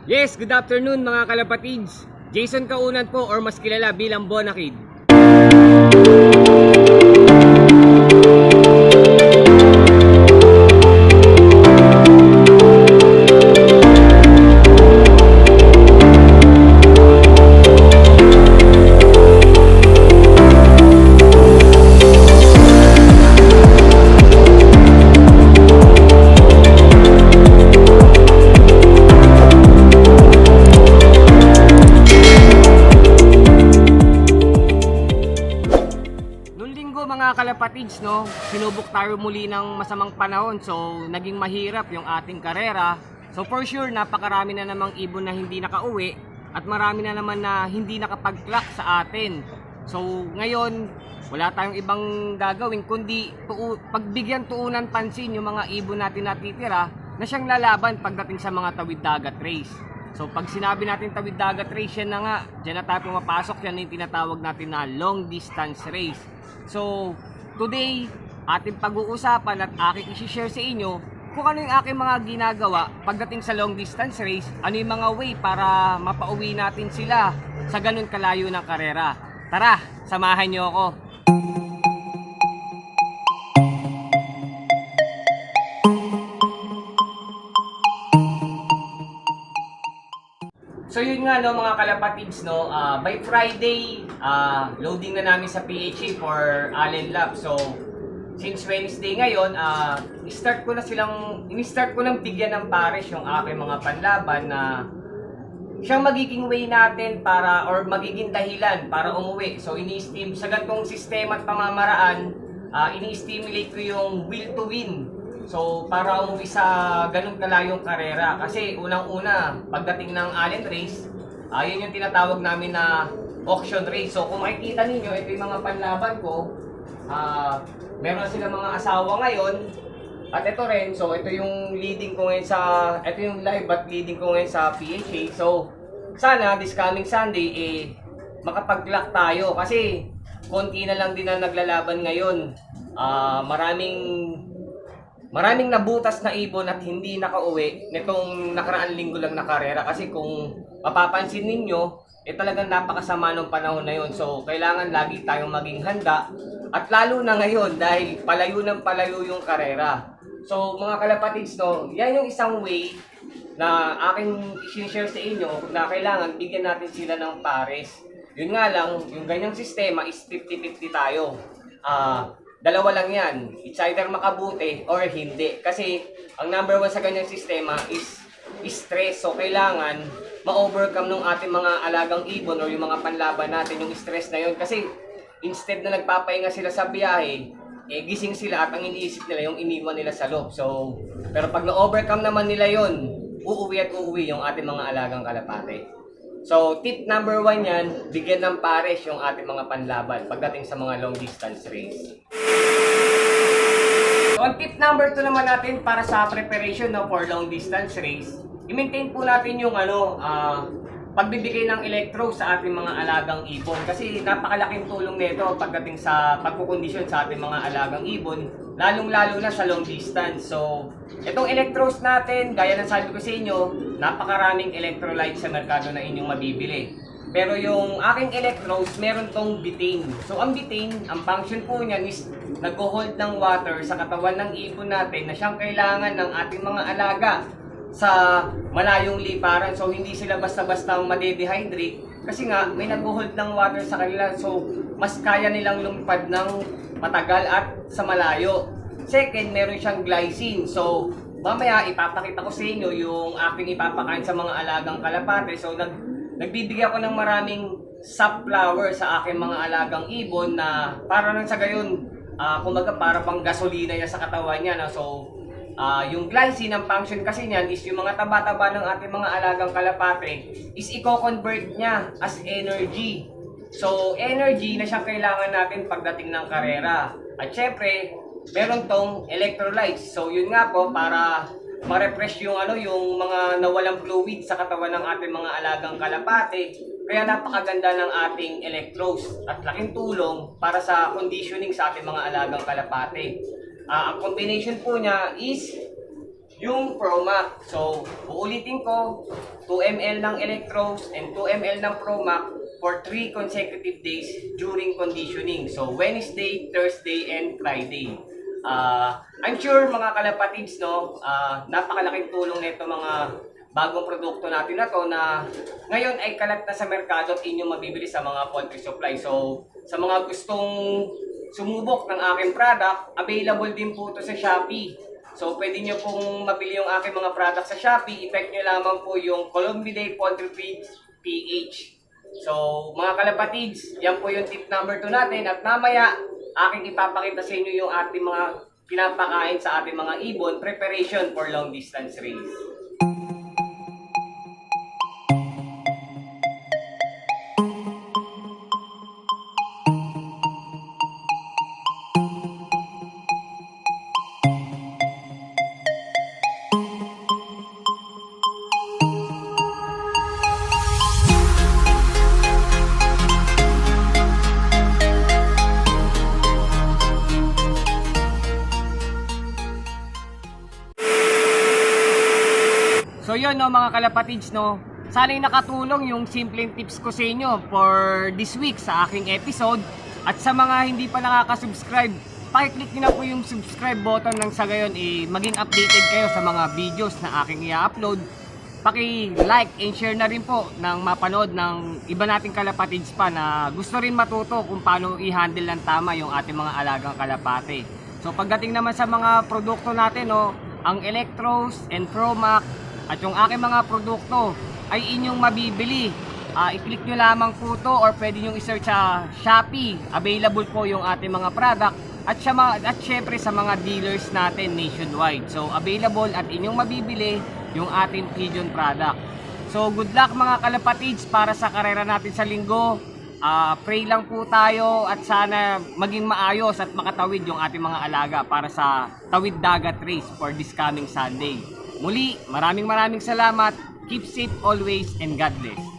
Yes, good afternoon mga kalapatids. Jason Kaunan po or mas kilala bilang Bonakid. Mga kalapatids, no, sinubok tayo muli ng masamang panahon, so naging mahirap yung ating karera. So for sure, napakarami na namang ibon na hindi nakauwi at marami na naman na hindi nakapag-clock sa atin. So ngayon, wala tayong ibang gagawin kundi pagbigyan tuunan pansin yung mga ibon natin natitira na siyang lalaban pagdating sa mga tawid dagat race. So pag sinabi natin tawid dagat race, yan na nga, dyan na tayo pumapasok, yan yung tinatawag natin na long distance race. So, today, ating pag-uusapan at aking i-share sa inyo kung ano yung aking mga ginagawa pagdating sa long distance race, ano yung mga way para mapauwi natin sila sa ganun kalayo ng karera. Tara, samahan nyo ako. So yun nga, no, mga kalapatids, no, by Friday, loading na namin sa PHA for Allen Lab. So since Wednesday ngayon, ini-start ko nang bigyan ng pares yung aking mga panlaban na siyang magiging way natin para, or magiging dahilan para umuwi. So sa ganitong sistema at pamamaraan, ini-stimulate ko yung will to win. So, para umuwi sa ganun kalayong karera. Kasi unang-una, pagdating ng Allen race, yun yung tinatawag namin na auction race. So, kung makikita ninyo, ito yung mga panlaban ko. Meron sila mga asawa ngayon. At ito rin, so ito yung leading ko ngayon ito yung live at leading ko ngayon sa PHA. So, sana this coming Sunday, makapag-clock tayo. Kasi, konti na lang din na naglalaban ngayon. Maraming nabutas na ibon at hindi nakauwi nitong nakaraang linggo lang na karera. Kasi kung mapapansin ninyo, talagang napakasama ng panahon na yun. So, kailangan lagi tayong maging handa. At lalo na ngayon dahil palayo ng palayo yung karera. So, mga kalapatids, no, yan yung isang way na aking i-share sa inyo na kailangan bigyan natin sila ng pares. Yun nga lang, yung ganyang sistema is 50-50 tayo. Dalawa lang yan. It's either makabuti or hindi. Kasi ang number one sa ganyang sistema is stress. So kailangan ma-overcome ng ating mga alagang ibon or yung mga panlaban natin yung stress na yun. Kasi instead na nagpapahinga sila sa biyahe, gising sila at ang iniisip nila yung iniwan nila sa loob. So, pero pag na-overcome naman nila yun, uuwi at uuwi yung ating mga alagang kalapate. So, tip number 1 yan, bigyan ng pares yung ating mga panlaban pagdating sa mga long distance race. So, ang tip number 2 naman natin para sa preparation, no, for long distance race, i-maintain po natin yung pagbibigay ng electro sa ating mga alagang ibon. Kasi napakalaking tulong nito pagdating sa pagkukondisyon sa ating mga alagang ibon, lalong-lalo na sa long distance. So, itong electrodes natin, gaya ng sabi ko sa inyo, napakaraming electrolytes sa merkado na inyong mabibili. Pero yung aking electrodes, meron tong butane. So, ang butane, ang function po niyan is nag-hold ng water sa katawan ng ibon natin na siyang kailangan ng ating mga alaga sa malayong liparan. So, hindi sila basta-basta madedehydrate kasi nga, may nag-hold ng water sa kanila. So, mas kaya nilang lumipad ng matagal at sa malayo. Second, meron siyang glycine. So, mamaya ipapakita ko sa inyo yung aking ipapakain sa mga alagang kalapate. So, nagbibigay ako ng maraming safflower sa aking mga alagang ibon na para nang sa gayon, kumbaga para pang gasolina niya sa katawan niya. No? So, yung glycine, ang function kasi niyan is yung mga taba-taba ng ating mga alagang kalapate is i-convert niya as energy. So, energy na siyang kailangan natin pagdating ng karera. At syempre, meron tong electrolytes. So, yun nga po, para ma-refresh yung mga nawalang fluid sa katawan ng ating mga alagang kalapate. Kaya napakaganda ng ating electrodes at laking tulong para sa conditioning sa ating mga alagang kalapate. Ang combination po niya is yung Promac. So, uulitin ko, 2 ml ng Electros and 2 ml ng Promac for 3 consecutive days during conditioning. So, Wednesday, Thursday, and Friday. I'm sure mga kalapatids, no, napakalaking tulong nito mga bagong produkto natin na to na ngayon ay kalat na sa merkado at inyong mabibili sa mga poultry supply. So, sa mga gustong sumubok ng aking product, available din po ito sa Shopee. So, pwede nyo pong mabili yung aking mga product sa Shopee. I-type nyo lamang po yung Colombiday Poultry Feeds PH. So, mga kalapatids, yan po yung tip number 2 natin. At mamaya, aking ipapakita sa inyo yung ating mga pinapakain sa ating mga ibon, preparation for long distance race. So yun no mga kalapatids no, sana'y nakatulong yung simpleng tips ko sa inyo for this week sa aking episode. At sa mga hindi pa nakaka-subscribe, pakiclick nyo na po yung subscribe button nang sa gayon maging updated kayo sa mga videos na aking i-upload. Paki-like and share na rin po nang mapanood ng iba nating kalapatids pa na gusto rin matuto kung paano i-handle ng tama yung ating mga alagang kalapate. So pagdating naman sa mga produkto natin no, ang Electros and Promac at yung aking mga produkto ay inyong mabibili. I-click nyo lamang po to or pwede nyo i-search sa Shopee. Available po yung ating mga product at syempre sa mga dealers natin nationwide. So available at inyong mabibili yung ating pigeon product. So good luck mga kalapatids para sa karera natin sa linggo. Pray lang po tayo at sana maging maayos at makatawid yung ating mga alaga para sa Tawid Dagat Race for this coming Sunday. Muli, maraming salamat. Keep safe always and God bless.